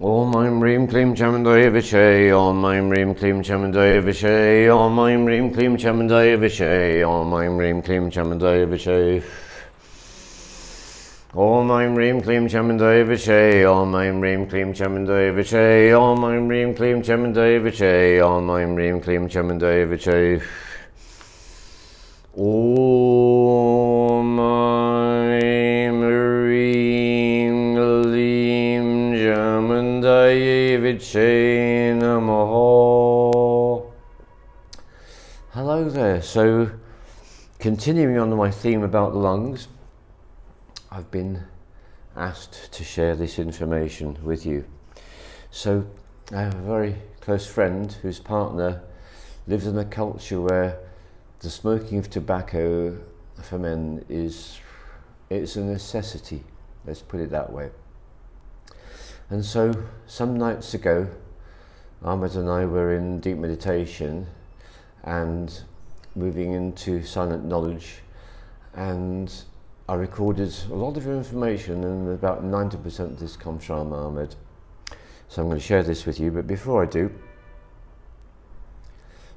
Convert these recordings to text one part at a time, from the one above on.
Om Aim Reem Klim Chamandaya Vishay, Om Aim Reem Klim Chamandaya Vishay, Om Aim Reem Klim Chamandaya Vishay, Om Aim Reem Klim Chamandaya Vishay. Om Aim Reem Klim Chamandaya Vishay, Om Aim Reem Klim Chamandaya Vishay, Om Aim Reem Klim Chamandaya Vishay, Om Aim Reem Klim Chamandaya Vishay. Om Aim Reem Klim Chamandaya Vishay Namaha. Hello there. So, continuing on my theme about the lungs, I've been asked to share this information with you. So I have a very close friend whose partner lives in a culture where the smoking of tobacco for men it's a necessity, let's put it that way. And so some nights ago, Ahmed and I were in deep meditation and moving into silent knowledge, and I recorded a lot of information, and about 90% of this comes from Ahmed. So I'm going to share this with you, but before I do,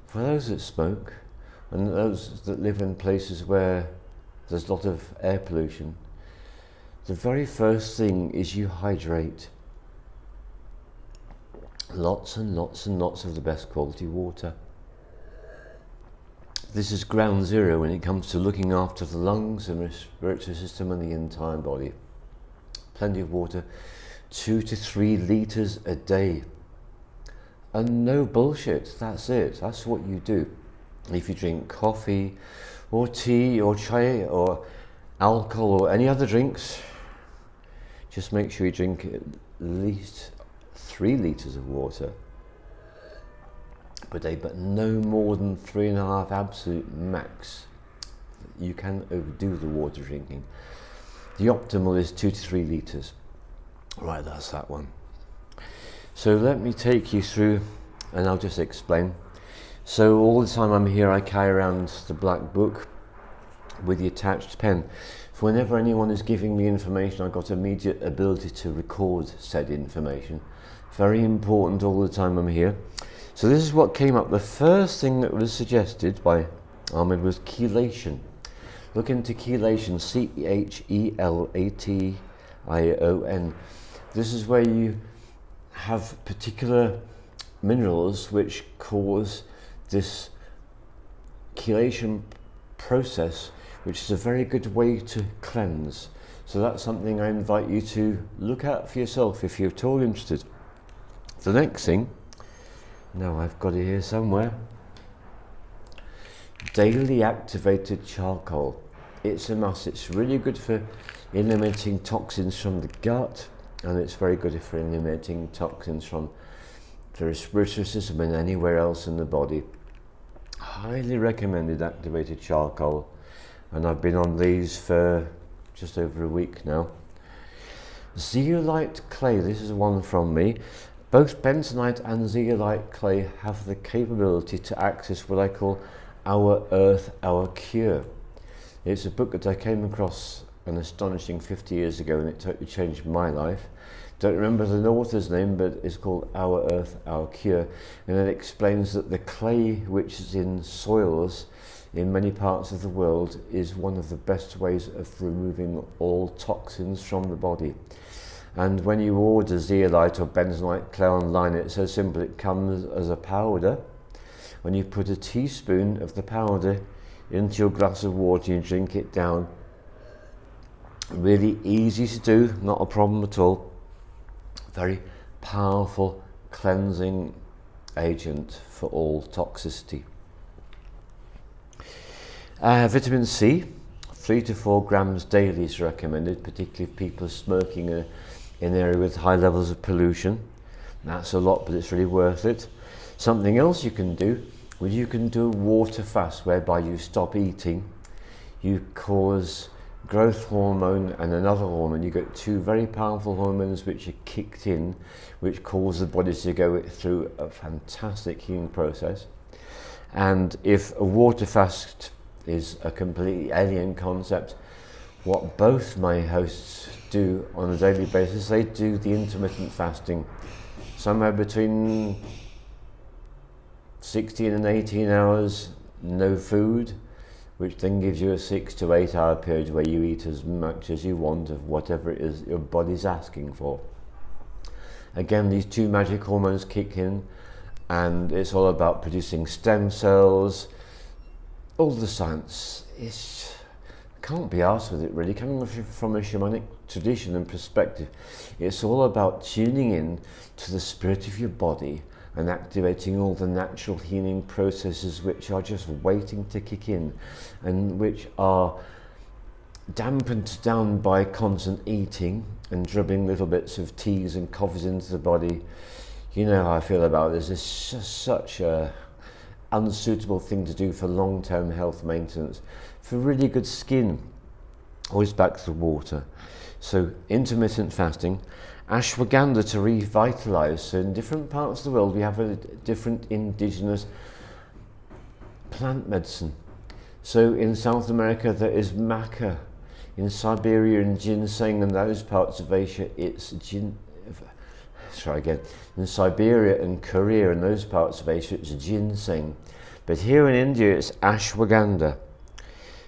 for those that smoke and those that live in places where there's a lot of air pollution, the very first thing is you hydrate. Lots and lots and lots of the best quality water. This is ground zero when it comes to looking after the lungs and respiratory system and the entire body. Plenty of water, 2 to 3 litres a day. And no bullshit, that's it, that's what you do. If you drink coffee or tea or chai or alcohol or any other drinks, just make sure you drink at least 3 litres of water per day, but no more than 3.5 absolute max. You can overdo the water drinking. The optimal is 2 to 3 litres. Right, that's that one. So let me take you through, and I'll just explain. So all the time I'm here, I carry around the black book with the attached pen. For whenever anyone is giving me information, I've got immediate ability to record said information. Very important all the time I'm here. So this is what came up. The first thing that was suggested by Ahmed was chelation. Look into chelation, C-H-E-L-A-T-I-O-N. This is where you have particular minerals which cause this chelation process, which is a very good way to cleanse. So that's something I invite you to look at for yourself if you're at all interested. The next thing, now I've got it here somewhere. Daily activated charcoal. It's a must. It's really good for eliminating toxins from the gut, and it's very good for eliminating toxins from the respiratory system and anywhere else in the body. Highly recommended activated charcoal, and I've been on these for just over a week now. Zeolite clay. This is one from me. Both bentonite and zeolite clay have the capability to access what I call Our Earth, Our Cure. It's a book that I came across an astonishing 50 years ago, and it totally changed my life. Don't remember the author's name, but it's called Our Earth, Our Cure, and it explains that the clay which is in soils in many parts of the world is one of the best ways of removing all toxins from the body. And when you order zeolite or bentonite clay online, it's so simple. It comes as a powder. When you put a teaspoon of the powder into your glass of water, you drink it down. Really easy to do, not a problem at all. Very powerful cleansing agent for all toxicity. Vitamin C, 3 to 4 grams daily is recommended, particularly if people are smoking in an area with high levels of pollution. That's a lot, but it's really worth it. Something else you can do, well, you can do a water fast, whereby you stop eating, you cause growth hormone and another hormone. You get 2 very powerful hormones which are kicked in, which cause the body to go through a fantastic healing process. And if a water fast is a completely alien concept, what both my hosts do on a daily basis. They do the intermittent fasting, somewhere between 16 and 18 hours, no food, which then gives you a 6 to 8 hour period where you eat as much as you want of whatever it is your body's asking for. Again, these two magic hormones kick in, and it's all about producing stem cells. All the science can't be asked with it really. Coming from a shamanic tradition and perspective, it's all about tuning in to the spirit of your body and activating all the natural healing processes which are just waiting to kick in and which are dampened down by constant eating and drubbing little bits of teas and coffees into the body. You know how I feel about this. It's just such a unsuitable thing to do for long-term health maintenance. For really good skin, always back to the water. So intermittent fasting, ashwagandha to revitalize. So in different parts of the world we have a different indigenous plant medicine. So in South America there is maca. In Siberia and ginseng and those parts of Asia it's in Siberia and Korea and those parts of Asia it's ginseng. But here in India it's ashwagandha.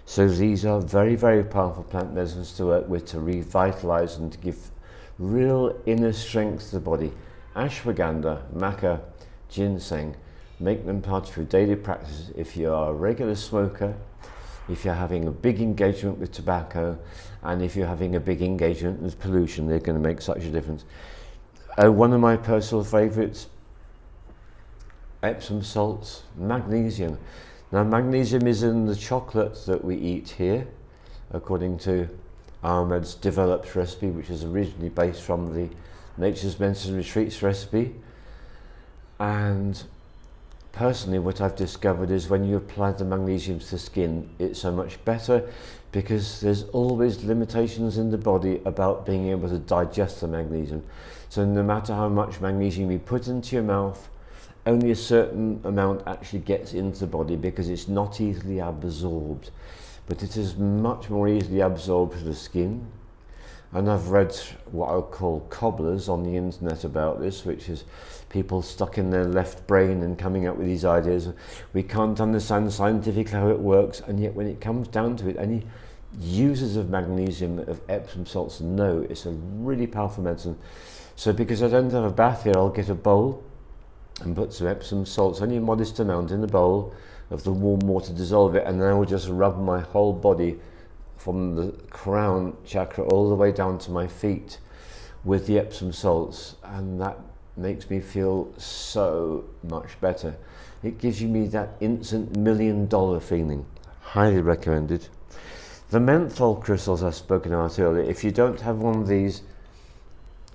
So these are very, very powerful plant medicines to work with to revitalize and to give real inner strength to the body. Ashwagandha, maca, ginseng, make them part of your daily practice. If you are a regular smoker, if you're having a big engagement with tobacco, and if you're having a big engagement with pollution, they're going to make such a difference. One of my personal favorites, Epsom salts, magnesium. Now magnesium is in the chocolate that we eat here, according to Ahmed's developed recipe, which is originally based from the Nature's Medicine Retreats recipe. And personally what I've discovered is when you apply the magnesium to the skin, it's so much better because there's always limitations in the body about being able to digest the magnesium. So no matter how much magnesium you put into your mouth, only a certain amount actually gets into the body because it's not easily absorbed. But it is much more easily absorbed to the skin. And I've read what I'll call cobblers on the internet about this, which is people stuck in their left brain and coming up with these ideas. We can't understand scientifically how it works, and yet when it comes down to it, any users of magnesium, of Epsom salts, know it's a really powerful medicine. So because I don't have a bath here, I'll get a bowl and put some Epsom salts, only a modest amount, in the bowl of the warm water, dissolve it, and then I will just rub my whole body from the crown chakra all the way down to my feet with the Epsom salts, and that makes me feel so much better. It gives me that instant $1 million feeling. Highly recommended. The menthol crystals I've spoken about earlier, if you don't have one of these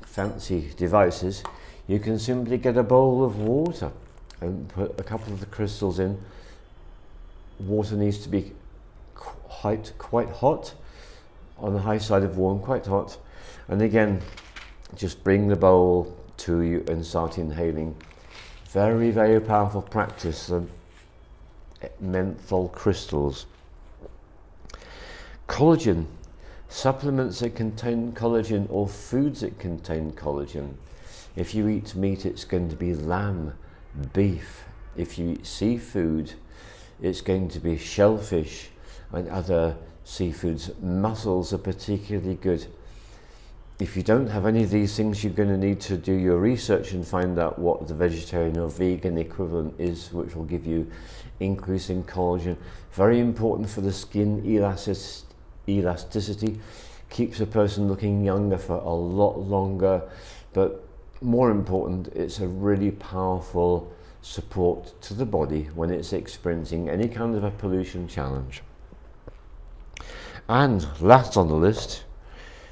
fancy devices, you can simply get a bowl of water and put a couple of the crystals in. Water needs to be quite hot, on the high side of warm, quite hot. And again, just bring the bowl to you and start inhaling. Very, very powerful practice, the menthol crystals. Collagen, supplements that contain collagen or foods that contain collagen. If you eat meat, it's going to be lamb, beef. If you eat seafood, it's going to be shellfish and other seafoods. Mussels are particularly good. If you don't have any of these things, you're going to need to do your research and find out what the vegetarian or vegan equivalent is, which will give you increasing collagen. Very important for the skin elasticity, keeps a person looking younger for a lot longer, but more important, it's a really powerful support to the body when it's experiencing any kind of a pollution challenge. And last on the list,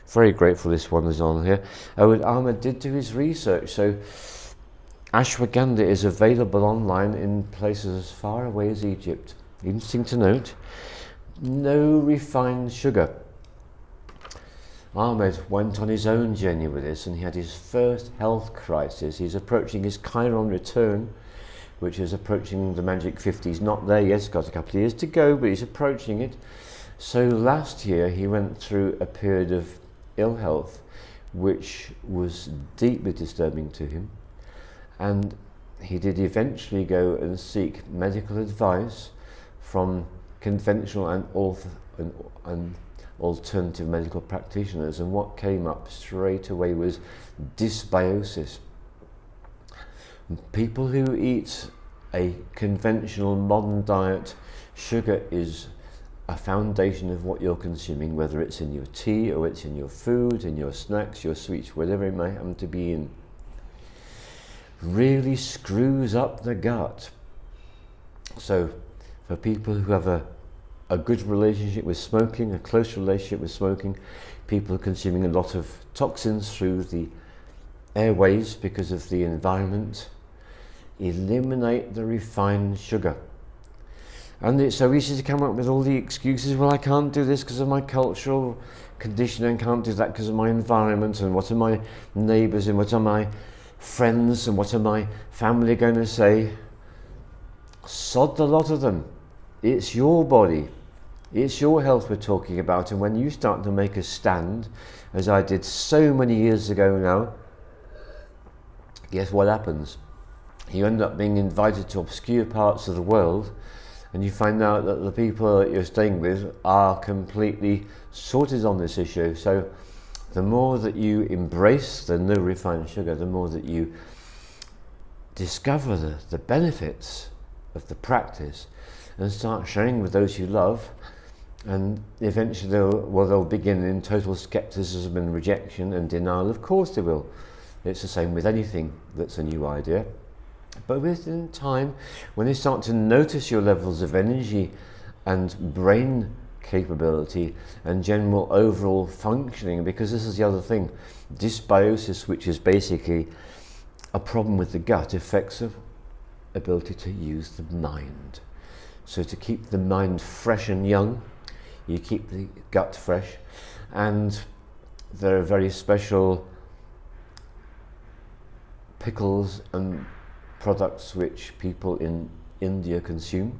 very grateful this one is on here. Ahmed did do his research, so ashwagandha is available online in places as far away as Egypt. Interesting to note, no refined sugar. Ahmed went on his own journey with this, and he had his first health crisis. He's approaching his Chiron return, which is approaching the magic 50s. Not there yet, he's got a couple of years to go, but he's approaching it. So last year he went through a period of ill health which was deeply disturbing to him, and he did eventually go and seek medical advice from conventional and alternative medical practitioners, and what came up straight away was dysbiosis. People who eat a conventional modern diet, sugar is a foundation of what you're consuming, whether it's in your tea or it's in your food, in your snacks, your sweets, whatever it may happen to be in, really screws up the gut. So for people who have a good relationship with smoking, a close relationship with smoking, people consuming a lot of toxins through the airways because of the environment, eliminate the refined sugar. And it's so easy to come up with all the excuses, well, I can't do this because of my cultural conditioning, I can't do that because of my environment, and what are my neighbours and what are my friends and what are my family going to say? Sod the lot of them. It's your body, it's your health we're talking about, and when you start to make a stand, as I did so many years ago now, guess what happens? You end up being invited to obscure parts of the world, and you find out that the people that you're staying with are completely sorted on this issue. So the more that you embrace the no refined sugar, the more that you discover the benefits of the practice and start sharing with those you love, and eventually they'll begin in total skepticism and rejection and denial. Of course they will. It's the same with anything that's a new idea. But within time, when they start to notice your levels of energy and brain capability and general overall functioning, because this is the other thing, dysbiosis, which is basically a problem with the gut, affects the ability to use the mind. So to keep the mind fresh and young, you keep the gut fresh, and there are very special pickles and products which people in India consume,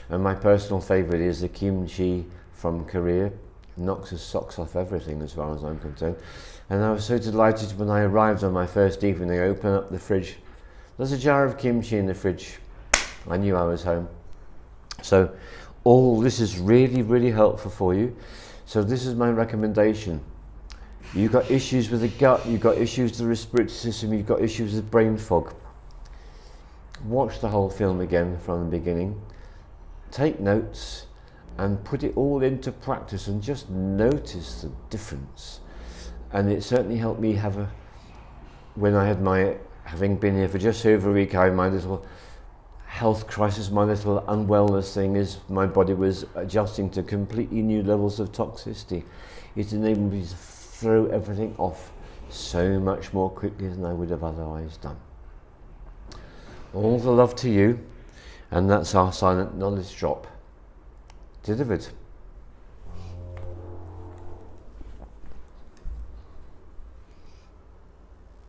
and my personal favourite is the kimchi from Korea. Knocks the socks off everything as far as I'm concerned. And I was so delighted when I arrived on my first evening. I opened up the fridge, there's a jar of kimchi in the fridge. I knew I was home. So all this is really, really helpful for you. So this is my recommendation. You've got issues with the gut, you've got issues with the respiratory system, you've got issues with brain fog. Watch the whole film again from the beginning, take notes and put it all into practice and just notice the difference. And it certainly helped me when I had having been here for just over a week, I had my little health crisis, my little unwellness thing, is my body was adjusting to completely new levels of toxicity. It enabled me to throw everything off so much more quickly than I would have otherwise done. All the love to you, and that's our silent knowledge drop delivered.